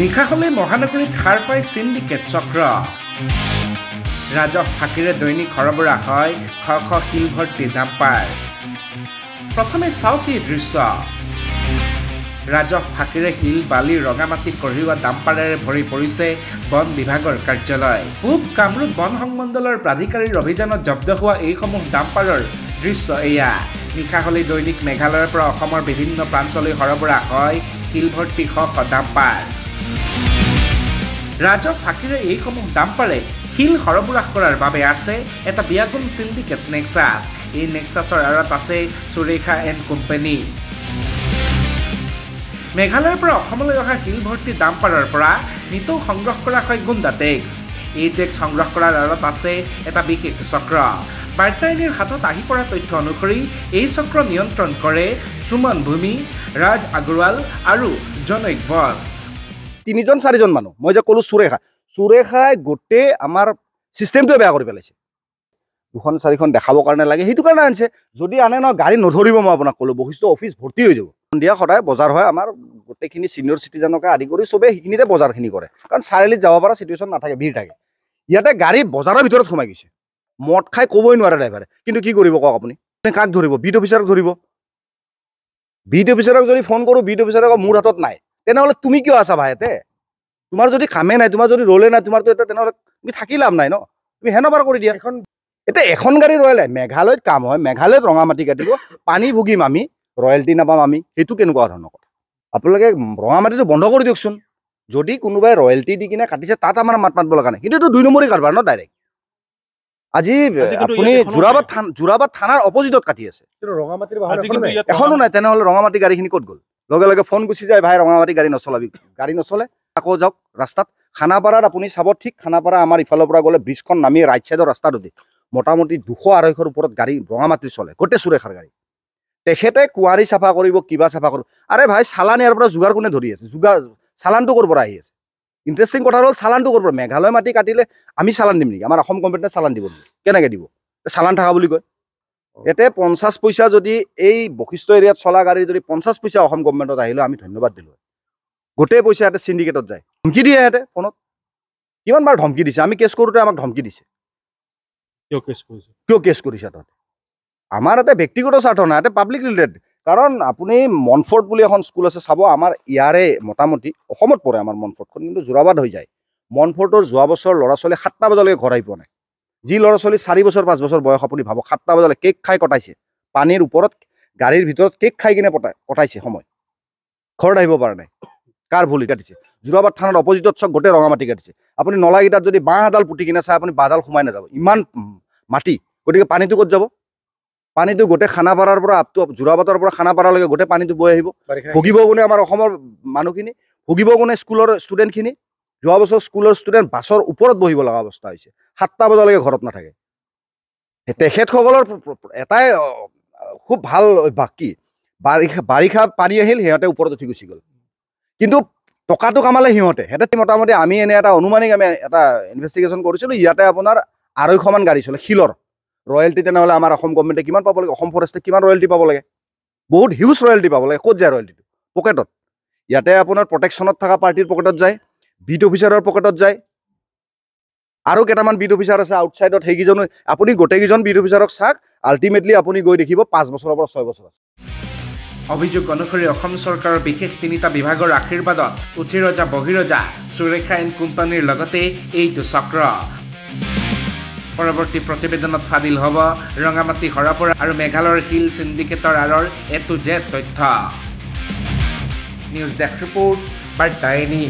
নিশা হলে মহানগৰীত সাৰ পাই সিন্ডিকেট চক্ৰ ৰাজহ ফাঁকিৰে দৈনিক সৰবৰাহ হয় খ খ শিল ভৰ্তি ডাম্পাৰ প্ৰথমে চাওকি দৃশ্য ৰাজহ ফাঁকিৰে শিল বালি ৰঙামাটি কঢ়িওৱা ডাম্পাৰেৰে ভৰি পৰিছে বন বিভাগৰ কাৰ্যালয় পূব কামৰূপ বন সংমণ্ডলৰ প্ৰাধিকাৰীৰ অভিযানত জব্দ হোৱা এইসমূহ ডাম্পাৰৰ দৃশ্য এয়া নিশা হলে দৈনিক মেঘালয়ৰ পৰা অসমৰ বিভিন্ন প্ৰান্তলৈ সৰবৰাহ হয় শিল ভৰ্তি শ শ ডাম্পাৰ ৰাজহ ফাঁকিৰে এইসমূহ ডাম্পাৰে শিল সৰবৰাহ কৰাৰ বাবে আছে এটা বিয়াগুণ সিন্ডিকেট নেক্সাছ এই নেক্সাছৰ আঁৰত আছে সুৰেখা এণ্ড কোম্পানী মেঘালয়ৰ পৰা অসমলৈ অহা শিল ভৰ্তি ডাম্পাৰৰ পৰা নিতৌ সংগ্ৰহ কৰা হয় গুণ্ডা টেক্স এই টেক্স সংগ্ৰহ কৰাৰ আঁৰত আছে এটা বিশেষ চক্ৰ বাৰ্তাইনীৰ হাতত আহি পৰা তথ্য অনুসৰি এই চক্ৰ নিয়ন্ত্ৰণ কৰে সুমন ভূমি ৰাজ আগৰৱাল আৰু জনৈক বছ তিনিজন চাৰিজন মানুহ মই যে ক'লো সুৰেখাই গোটেই আমাৰ চিষ্টেমটোৱে বেয়া কৰি পেলাইছে দুখন চাৰিখন দেখাবৰ কাৰণে লাগে সেইটো কাৰণে আনিছে যদি আনে ন গাড়ী নধৰিব মই আপোনাক ক'লো বশিষ্ঠ অফিচ ভৰ্তি হৈ যাব সন্ধিয়া সদায় বজাৰ হয় আমাৰ গোটেইখিনি ছিনিয়ৰ চিটিজনকে আদি কৰি চবেই সেইখিনিতে বজাৰখিনি কৰে কাৰণ চাৰিআলিত যাব পৰা চিটুৱেশ্যন নাথাকে ভিৰ থাকে ইয়াতে গাড়ী বজাৰৰ ভিতৰত সোমাই গৈছে মদ খাই ক'বই নোৱাৰে ড্ৰাইভাৰে কিন্তু কি কৰিব কওক আপুনি কাক ধৰিব বিট অফিচাৰক ধৰিব বিট অফিচাৰক যদি ফোন কৰোঁ বিট অফিচাৰক মোৰ হাতত নাই তেনেহ'লে তুমি কিয় আছা ভাইতে তোমাৰ যদি কামে নাই তোমাৰ যদি ৰোলে নাই তোমাৰতো এটা তেনেহ'লে তুমি থাকি লাভ নাই ন তুমি হেণ্ডঅভাৰ কৰি দিয়া এতিয়া এখন গাড়ী ৰয়েল মেঘালয়ত কাম হয় মেঘালয়ত ৰঙামাটি কাটিব পানী ভুগিম আমি ৰয়েলটি নাপাম আমি সেইটো কেনেকুৱা ধৰণৰ কথা আপোনালোকে ৰঙামাটিটো বন্ধ কৰি দিয়কচোন যদি কোনোবাই ৰয়েলটি দি কিনে কাটিছে তাত আমাৰ মাত মাতিব লগা নাই কিন্তু এইটো 2 নম্বৰী কাৰবাৰ ন ডাইৰেক্ট আজি আপুনি যোৰাবাদ থানাৰ অপজিটত কাটি আছে এখনো নাই তেনেহ'লে ৰঙামাটি গাড়ীখিনি ক'ত গ'ল লগে লগে ফোন গুচি যায় ভাই ৰঙামাটি গাড়ী নচলাবি গাড়ী নচলে আকৌ যাওক ৰাস্তাত খানাপাৰাত আপুনি চাব ঠিক খানাপাৰা আমাৰ ইফালৰ পৰা গ'লে ব্ৰিজখন নামি ৰাইট ছাইডৰ ৰাস্তাটোতে মোটামুটি 200-250 ওপৰত গাড়ী ৰঙামাটি চলে গোটেই সুৰেখাৰ গাড়ী তেখেতে কুঁৱাৰী চাফা কৰিব কিবা চাফা কৰিব আৰে ভাই চালান ইয়াৰ পৰা যোগাৰ কোনে ধৰি আছে চালানটো ক'ৰ পৰা আহি আছে ইণ্টাৰেষ্টিং কথা হ'ল চালানটো ক'ৰ পৰা মেঘালয় মাটি কাটিলে আমি চালান দিম নেকি আমাৰ অসম গভৰ্ণমেণ্টে চালান দিব নেকি কেনেকৈ দিব চালান থকা বুলি কয় ইয়াতে 50 পইচা যদি এই বশিষ্ঠ এৰিয়াত চলা গাড়ী যদি 50 পইচা অসম গভৰ্ণমেণ্টত আহিলে আমি ধন্যবাদ দিলোঁ গোটেই পইচা ইয়াতে চিণ্ডিকেটত যায় ধমকি দিয়ে ইয়াতে ফোনত কিমান বাৰ ধমকি দিছে আমি কেছ কৰোঁতে আমাক ধমকি দিছে কিয় কেছ কৰিছে তাতে আমাৰ ইয়াতে ব্যক্তিগত স্বাৰ্থ নাই ইয়াতে পাব্লিক ৰিলেটেড কাৰণ আপুনি মনফৰ্ট বুলি এখন স্কুল আছে চাব আমাৰ ইয়াৰে মোটামুটি অসমত পৰে আমাৰ মনফৰ্টখন কিন্তু যোৰাবাদ হৈ যায় মনফৰ্টৰ যোৱা বছৰ ল'ৰা ছোৱালী 7টা বজালৈকে ঘৰ আহি পোৱা নাই যি ল'ৰা ছোৱালী 4 বছৰ 5 বছৰ বয়স আপুনি ভাবক 7টা বজালৈ কেক খাই কটাইছে পানীৰ ওপৰত গাড়ীৰ ভিতৰত কেক খাই কিনে কটাইছে সময় ঘৰত আহিব পৰা নাই কাৰ ভুল কাটিছে যোৰাবাদ থানাৰ অপজিটত চব গোটেই ৰঙামাটি কাটিছে আপুনি নলাকেইটাত যদি বাঁহ এডাল পুতি কিনে চাই আপুনি বাঁহডাল সোমাই নাযাব ইমান মাটি গতিকে পানীটো ক'ত যাব পানীটো গোটেই খানাপাৰাৰ পৰা আপটো যোৰাবাটৰ পৰা খানাপাৰালৈকে গোটেই পানীটো বৈ আহিব ভুগিব কোনে আমাৰ অসমৰ মানুহখিনি ভুগিব কোনে স্কুলৰ ষ্টুডেণ্টখিনি যোৱা বছৰ স্কুলৰ ষ্টুডেণ্ট বাছৰ ওপৰত বহিব লগা অৱস্থা হৈছে 7টা বজালৈকে ঘৰত নাথাকে তেখেতসকলৰ এটাই খুব ভাল অভ্যাস কি বাৰিষা পানী আহিল সিহঁতে ওপৰত উঠি গুচি গ'ল কিন্তু টকাটো কামালে সিহঁতে মোটামুটি আমি এনে এটা অনুমানিক আমি এটা ইনভেষ্টিগেশ্যন কৰিছিলোঁ ইয়াতে আপোনাৰ 250 মান গাড়ী চলে শিলৰ ৰয়েলটি তেনেহ'লে আমাৰ অসম গভৰ্ণমেণ্টে কিমান পাব লাগে অসম ফৰেষ্টে কিমান ৰয়েলটি পাব লাগে বহুত হিউজ ৰয়েলটি পাব লাগে ক'ত যায় ৰয়েলটিটো পকেটত ইয়াতে আপোনাৰ প্ৰটেকশ্যনত থকা পাৰ্টিৰ পকেটত যায় বিট অফিচাৰৰ পকেটত যায় আৰু কেইটামান বিট অফিচাৰ আছে আউটছাইডত সেইকেইজনো আপুনি গোটেইকেইজন বিট অফিচাৰক চাওক আল্টিমেটলি আপুনি গৈ দেখিব 5 বছৰৰ পৰা 6 বছৰ আছে অভিযোগ অনুসৰি অসম চৰকাৰৰ বিশেষ 3টা বিভাগৰ আশীৰ্বাদত উঠি ৰজা বহিৰজা সুৰেখা এণ্ড কোম্পানীৰ লগতে এইটো চক্ৰ পৰৱৰ্তী প্ৰতিবেদনত ফাদিল হ'ব ৰঙামাটি সৰবৰাহ আৰু মেঘালয়ৰ শিল চিণ্ডিকেটৰ আঁৰৰ A to Z তথ্য নিউজ ডেস্ক ৰিপৰ্ট বাৰ্তাইনী।